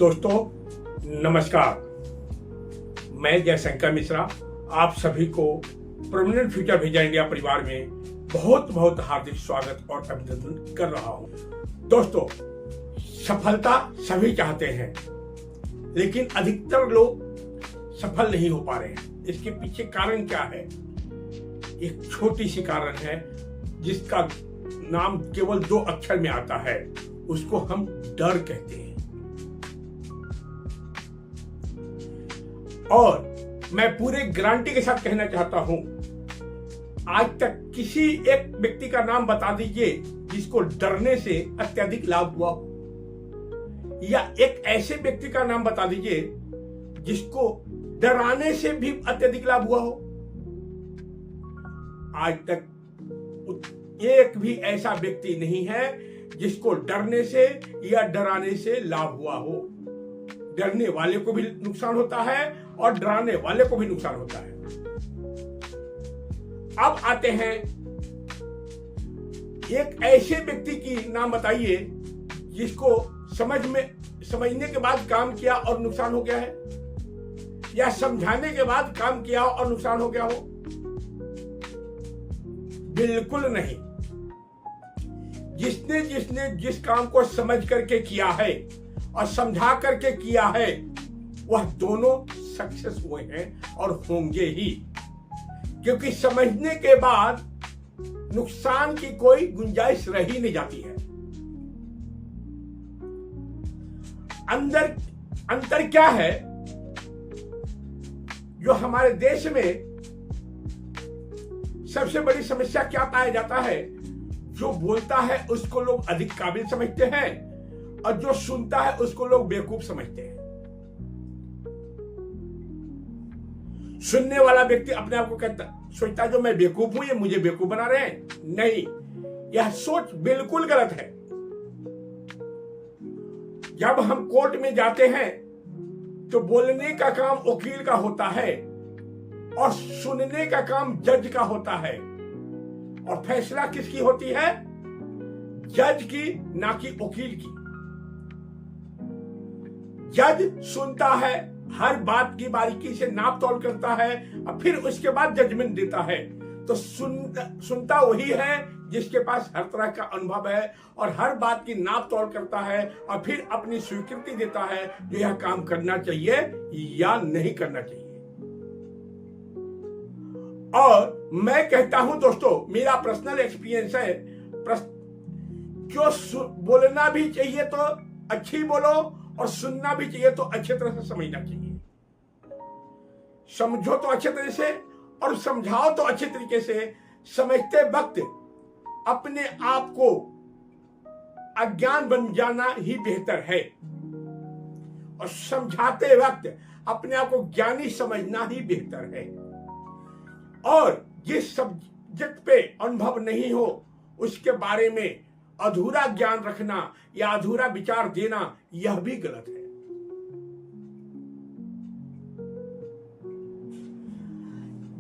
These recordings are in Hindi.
दोस्तों नमस्कार। मैं जयशंकर मिश्रा आप सभी को परमानेंट फ्यूचर विजन इंडिया परिवार में बहुत बहुत हार्दिक स्वागत और अभिनंदन कर रहा हूं। दोस्तों, सफलता सभी चाहते हैं, लेकिन अधिकतर लोग सफल नहीं हो पा रहे हैं। इसके पीछे कारण क्या है? एक छोटी सी कारण है जिसका नाम केवल 2 अक्षर में आता है, उसको हम डर कहते हैं। और मैं पूरे गारंटी के साथ कहना चाहता हूं, आज तक किसी एक व्यक्ति का नाम बता दीजिए जिसको डरने से अत्यधिक लाभ हुआ हो, या एक ऐसे व्यक्ति का नाम बता दीजिए जिसको डराने से भी अत्यधिक लाभ हुआ हो। आज तक एक भी ऐसा व्यक्ति नहीं है जिसको डरने से या डराने से लाभ हुआ हो। डरने वाले को भी नुकसान होता है और डराने वाले को भी नुकसान होता है। अब आते हैं, एक ऐसे व्यक्ति की नाम बताइए जिसको समझने के बाद काम किया और नुकसान हो गया है, या समझाने के बाद काम किया और नुकसान हो गया हो। बिल्कुल नहीं। जिसने जिस काम को समझ करके किया है और समझा करके किया है, वह दोनों सक्सेस हुए हैं और होंगे ही, क्योंकि समझने के बाद नुकसान की कोई गुंजाइश रह ही नहीं जाती है। अंतर क्या है? जो हमारे देश में सबसे बड़ी समस्या क्या पाया जाता है? जो बोलता है उसको लोग अधिक काबिल समझते हैं और जो सुनता है उसको लोग बेवकूफ समझते हैं। सुनने वाला व्यक्ति अपने आप को सोचता है जो मैं बेवकूफ हूं, ये मुझे बेवकूफ बना रहे हैं। नहीं, यह सोच बिल्कुल गलत है। जब हम कोर्ट में जाते हैं तो बोलने का काम वकील का होता है और सुनने का काम जज का होता है, और फैसला किसकी होती है? जज की, ना कि वकील की। जज सुनता है, हर बात की बारीकी से नाप तोल करता है और फिर उसके बाद जजमेंट देता है। तो सुनता वही है जिसके पास हर तरह का अनुभव है और हर बात की नाप तोल करता है और फिर अपनी स्वीकृति देता है जो यह काम करना चाहिए या नहीं करना चाहिए। और मैं कहता हूं दोस्तों, मेरा पर्सनल एक्सपीरियंस है, जो बोलना भी चाहिए तो अच्छी बोलो और सुनना भी चाहिए तो अच्छे तरह से समझना चाहिए। समझो तो अच्छे तरह से और समझाओ तो अच्छे तरीके से। समझते वक्त अपने आप को अज्ञान बन जाना ही बेहतर है, और समझाते वक्त अपने आप को ज्ञानी समझना ही बेहतर है। और जिस सब्जेक्ट पे अनुभव नहीं हो उसके बारे में अधूरा ज्ञान रखना या अधूरा विचार देना, यह भी गलत है।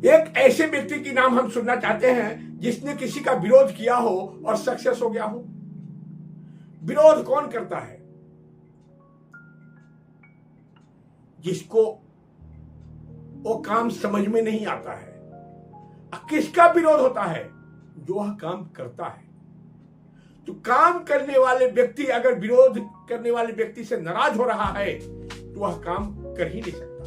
एक ऐसे व्यक्ति की नाम हम सुनना चाहते हैं जिसने किसी का विरोध किया हो और सक्सेस हो गया हो। विरोध कौन करता है? जिसको वो काम समझ में नहीं आता है। किसका विरोध होता है? जो वह काम करता है। तो काम करने वाले व्यक्ति अगर विरोध करने वाले व्यक्ति से नाराज हो रहा है तो वह काम कर ही नहीं सकता।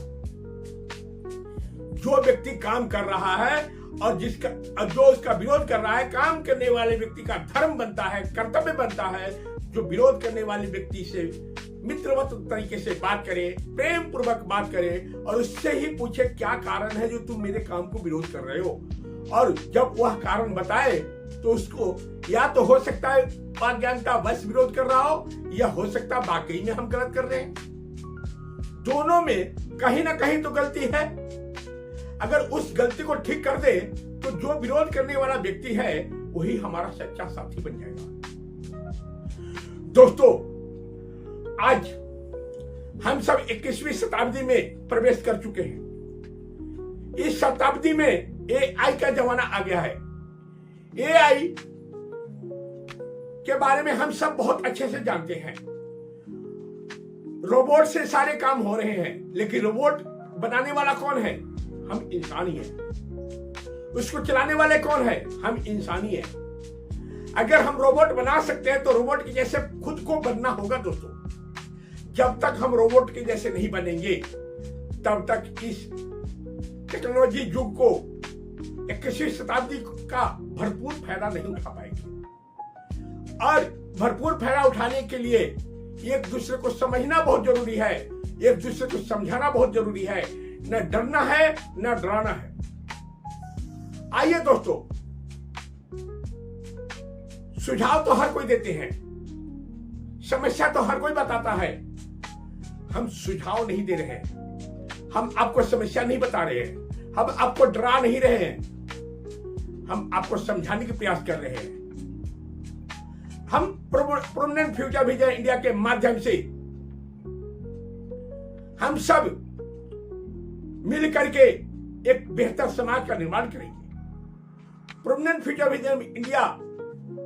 जो व्यक्ति काम कर रहा है और जो उसका विरोध कर रहा है, काम करने वाले व्यक्ति का धर्म बनता है, कर्तव्य बनता है, जो विरोध करने वाले व्यक्ति से मित्रवत तरीके से बात करे, प्रेम पूर्वक बात करे और उससे ही पूछे क्या कारण है जो तुम मेरे काम को विरोध कर रहे हो। और जब वह कारण बताए तो उसको या तो हो सकता है अज्ञानता वश विरोध कर रहा हो, या हो सकता है वाकई में हम गलत कर रहे हैं। दोनों में कहीं ना कहीं तो गलती है। अगर उस गलती को ठीक कर दे तो जो विरोध करने वाला व्यक्ति है वही हमारा सच्चा साथी बन जाएगा। दोस्तों, आज हम सब 21वीं शताब्दी में प्रवेश कर चुके हैं। इस शताब्दी में AI का जमाना आ गया है। AI के बारे में हम सब बहुत अच्छे से जानते हैं। रोबोट से सारे काम हो रहे हैं, लेकिन रोबोट बनाने वाला कौन है? हम इंसान ही हैं। उसको चलाने वाले कौन है? हम इंसान ही हैं। अगर हम रोबोट बना सकते हैं तो रोबोट के जैसे खुद को बनना होगा दोस्तों। जब तक हम रोबोट के जैसे नहीं बनेंगे तब तक इस टेक्नोलॉजी युग को 21वीं शताब्दी का भरपूर फायदा नहीं उठा पाएंगे। और भरपूर फायदा उठाने के लिए एक दूसरे को समझना बहुत जरूरी है, एक दूसरे को समझाना बहुत जरूरी है। न डरना है न डराना है। आइए दोस्तों, सुझाव तो हर कोई देते हैं, समस्या तो हर कोई बताता है। हम सुझाव नहीं दे रहे हैं, हम आपको समस्या नहीं बता रहे हैं, हम आपको डरा नहीं रहे हैं, हम आपको समझाने के प्रयास कर रहे हैं। हम प्रोमिनेंट फ्यूचर विजन इंडिया के माध्यम से हम सब मिल करके एक बेहतर समाज का निर्माण करेंगे। प्रोमिनेंट फ्यूचर विजन इंडिया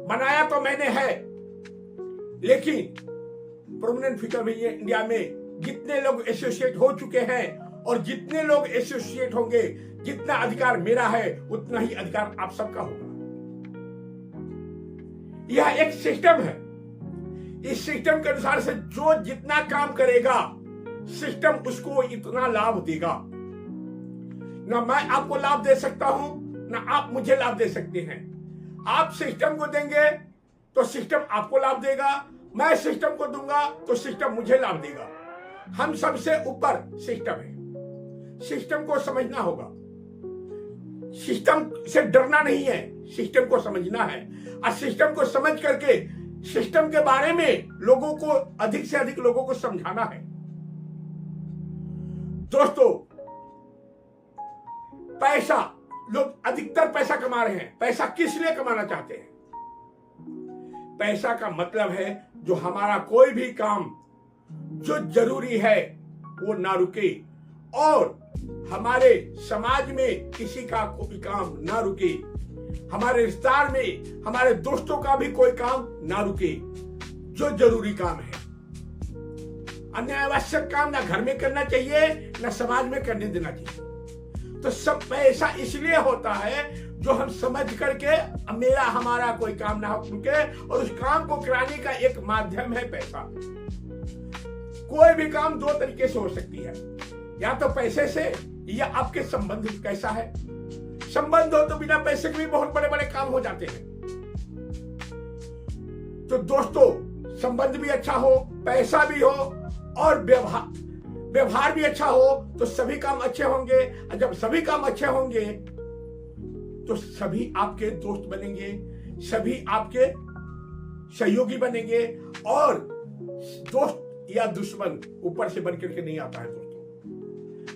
बनाया तो मैंने है, लेकिन प्रोमिनेंट फ्यूचर विजन इंडिया में जितने लोग एसोसिएट हो चुके हैं और जितने लोग एसोसिएट होंगे, जितना अधिकार मेरा है उतना ही अधिकार आप सबका होगा। यह एक सिस्टम है। इस सिस्टम के अनुसार से जो जितना काम करेगा सिस्टम उसको इतना लाभ देगा। ना मैं आपको लाभ दे सकता हूं, ना आप मुझे लाभ दे सकते हैं। आप सिस्टम को देंगे तो सिस्टम आपको लाभ देगा, मैं सिस्टम को दूंगा तो सिस्टम मुझे लाभ देगा। हम सबसे ऊपर सिस्टम है। सिस्टम को समझना होगा, सिस्टम से डरना नहीं है, सिस्टम को समझना है। और सिस्टम को समझ करके सिस्टम के बारे में लोगों को, अधिक से अधिक लोगों को समझाना है। दोस्तों, पैसा, लोग अधिकतर पैसा कमा रहे हैं। पैसा किस लिए कमाना चाहते हैं? पैसा का मतलब है जो हमारा कोई भी काम जो जरूरी है वो ना रुके, और हमारे समाज में किसी का कोई काम ना रुके, हमारे रिश्तेदार में हमारे दोस्तों का भी कोई काम ना रुके जो जरूरी काम है। अनावश्यक काम ना घर में करना चाहिए ना समाज में करने देना चाहिए। तो सब पैसा इसलिए होता है जो हम समझ करके मेरा हमारा कोई काम ना रुके, और उस काम को कराने का एक माध्यम है पैसा। कोई भी काम दो तरीके से हो सकती है, या तो पैसे से, या आपके संबंध कैसा है। संबंध हो तो बिना पैसे के भी बहुत बड़े बड़े काम हो जाते हैं। तो दोस्तों, संबंध भी अच्छा हो, पैसा भी हो, और व्यवहार भी अच्छा हो तो सभी काम अच्छे होंगे। और जब सभी काम अच्छे होंगे तो सभी आपके दोस्त बनेंगे, सभी आपके सहयोगी बनेंगे। और दोस्त या दुश्मन ऊपर से बनकर के नहीं आता है दोस्तों।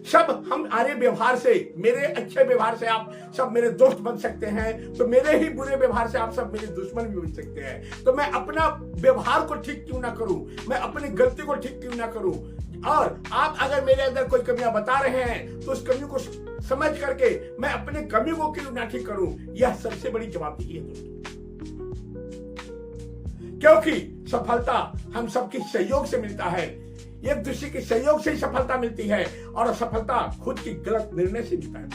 सब हमारे व्यवहार से, मेरे अच्छे व्यवहार से आप सब मेरे दोस्त बन सकते हैं, तो मेरे ही बुरे व्यवहार से आप सब मेरे दुश्मन भी बन सकते हैं। तो मैं अपना व्यवहार को ठीक क्यों ना करूं, मैं अपनी गलती को ठीक क्यों ना करूं। और आप अगर मेरे अंदर कोई कमियां बता रहे हैं तो उस कमी को समझ करके मैं अपने कमी को क्यों ना ठीक करूं। यह सबसे बड़ी जवाबदेही है दोस्तों, क्योंकि सफलता हम सबके सहयोग से मिलता है। एक दूसरे के सहयोग से ही सफलता मिलती है, और सफलता खुद की गलत निर्णय से मिलता है।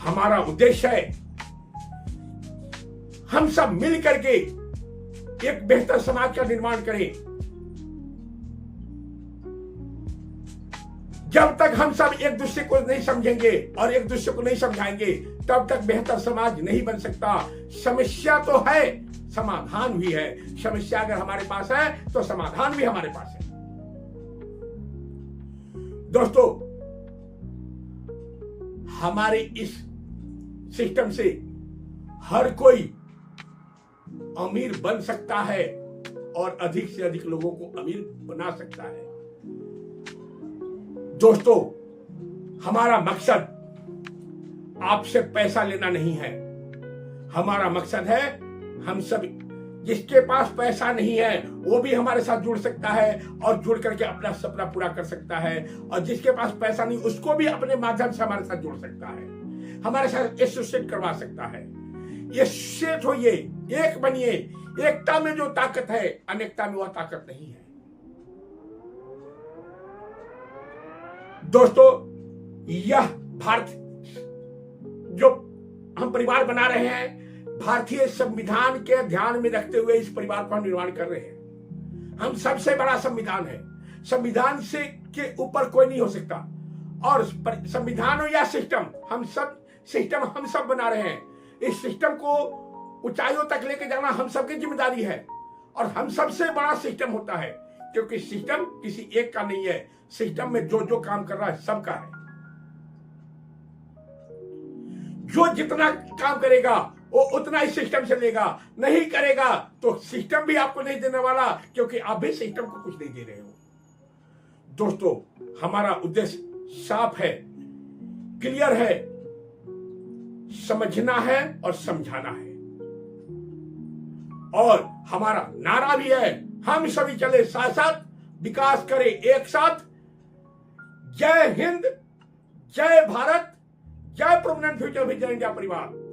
हमारा उद्देश्य है हम सब मिल करके एक बेहतर समाज का निर्माण करें। जब तक हम सब एक दूसरे को नहीं समझेंगे और एक दूसरे को नहीं समझाएंगे तब तक बेहतर समाज नहीं बन सकता। समस्या तो है, समाधान भी है। समस्या अगर हमारे पास है तो समाधान भी हमारे पास है। दोस्तों, हमारे इस सिस्टम से हर कोई अमीर बन सकता है और अधिक से अधिक लोगों को अमीर बना सकता है। दोस्तों, हमारा मकसद आपसे पैसा लेना नहीं है। हमारा मकसद है हम सब, जिसके पास पैसा नहीं है वो भी हमारे साथ जुड़ सकता है और जुड़ करके अपना सपना पूरा कर सकता है, और जिसके पास पैसा नहीं उसको भी अपने माध्यम से हमारे साथ जोड़ सकता है, हमारे साथ एसोसिएट करवा सकता है। एसोसिएट होइए, एक बनिए। एकता में जो ताकत है, अनेकता में वह ताकत नहीं है। दोस्तों, यह भारत जो हम परिवार बना रहे हैं, भारतीय संविधान के ध्यान में रखते हुए इस परिवार को हम निर्माण कर रहे हैं। हम सबसे बड़ा संविधान है, संविधान से के ऊपर कोई नहीं हो सकता। और संविधान हो या सिस्टम, हम सब बना रहे हैं। इस सिस्टम को ऊंचाइयों तक लेके जाना हम सबकी जिम्मेदारी है। और हम सबसे बड़ा सिस्टम होता है, क्योंकि सिस्टम किसी एक का नहीं है। सिस्टम में जो जो काम कर रहा है सबका है। जो जितना काम करेगा वो उतना ही सिस्टम से लेगा, नहीं करेगा तो सिस्टम भी आपको नहीं देने वाला, क्योंकि आप भी सिस्टम को कुछ नहीं दे रहे हो। दोस्तों, हमारा उद्देश्य साफ है, क्लियर है, समझना है और समझाना है। और हमारा नारा भी है, हम सभी चले साथ साथ, विकास करें एक साथ। जय हिंद, जय भारत, जय परमानेंट फ्यूचर विजन इंडिया परिवार।